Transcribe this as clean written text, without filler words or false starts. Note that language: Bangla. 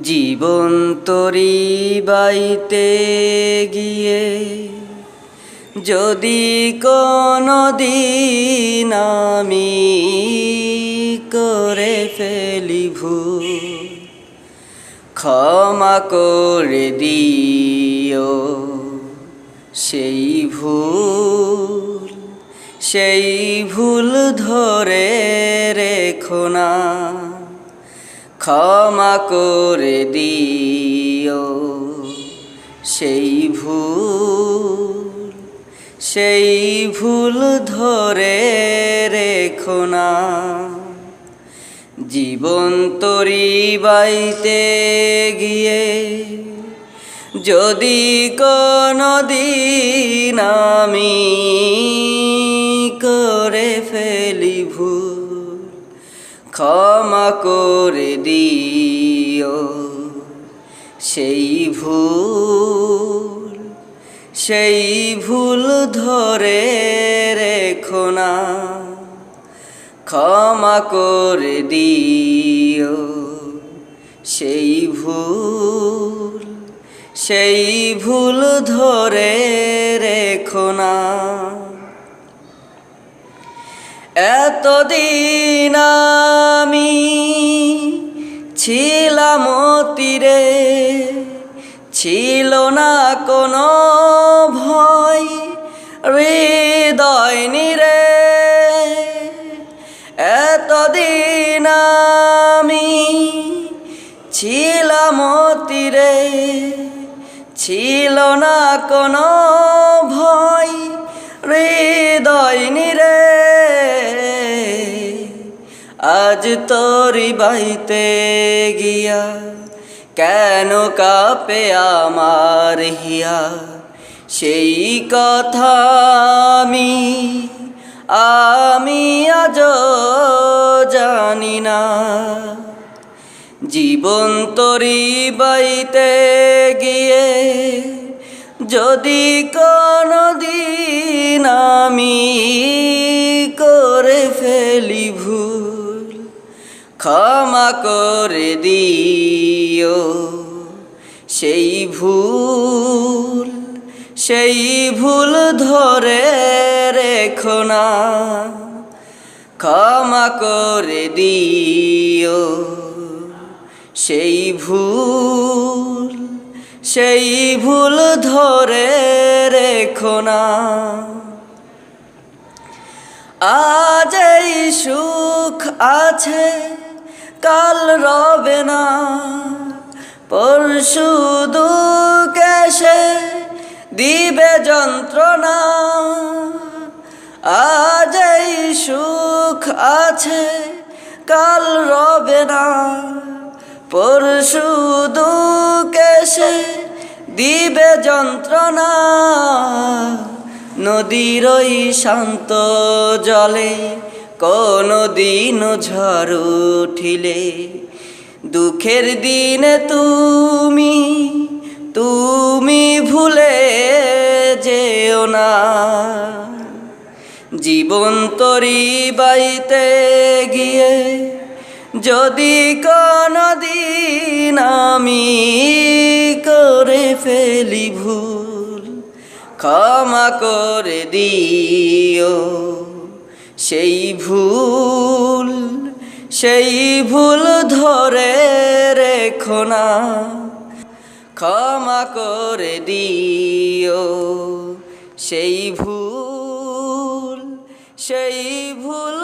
জীবন তরি বাইতে গিয়ে যদি কোনো দিন আমি করে ফেলি ভুল, ক্ষমা করে দিও সেই ভুল ধরে রেখো না। ক্ষমা করে দিও সেই ভুল ধরে রেখো না। জীবন তরি বাইতে গিয়ে যদি কোনো দিন আমি করে ফেলি ভুল, ক্ষমা করে দিও সেই ভুল ধরে রেখো না। ক্ষমা করে দিও সেই ভুল ধরে রেখো না। এতদিন আমি ছিলাম তীরে, ছিল না কোনো ভয় হৃদয় নিরে। এতদিন আমি ছিলাম তীরে, ছিল না কোনো ভয় হৃদয় নিরে। আজ তরি বাইতে গিয়া কেন কাঁপে আমার হিয়া, সেই কথা আমি আজও জানি না। জীবন তরি বাইতে গিয়ে যদি কোনো দিন আমি করে ফেলি ভুল, ক্ষমা করে দিও সেই ভুল ধরে রেখো না। ক্ষমা করে দিও সেই ভুল ধরে রেখো না। আজ এই সুখ আছে কাল রবে না, পরশু দুঃখ এসে দিবে যন্ত্রণা। আজ এই সুখ আছে কাল রবে না, পরশু দুঃখ এসে দিবে যন্ত্রণা। নদীর ওই শান্ত জলে কোনো দিন ঝড় উঠিলে, দুঃখের দিনে তুমি ভুলে যেও না। জীবন তরি বাইতে গিয়ে যদি কোনো দিন আমি করে ফেলি ভুল, ক্ষমা করে দিও সেই ভুল ধরে রেখো না। ক্ষমা করে দিও সেই ভুল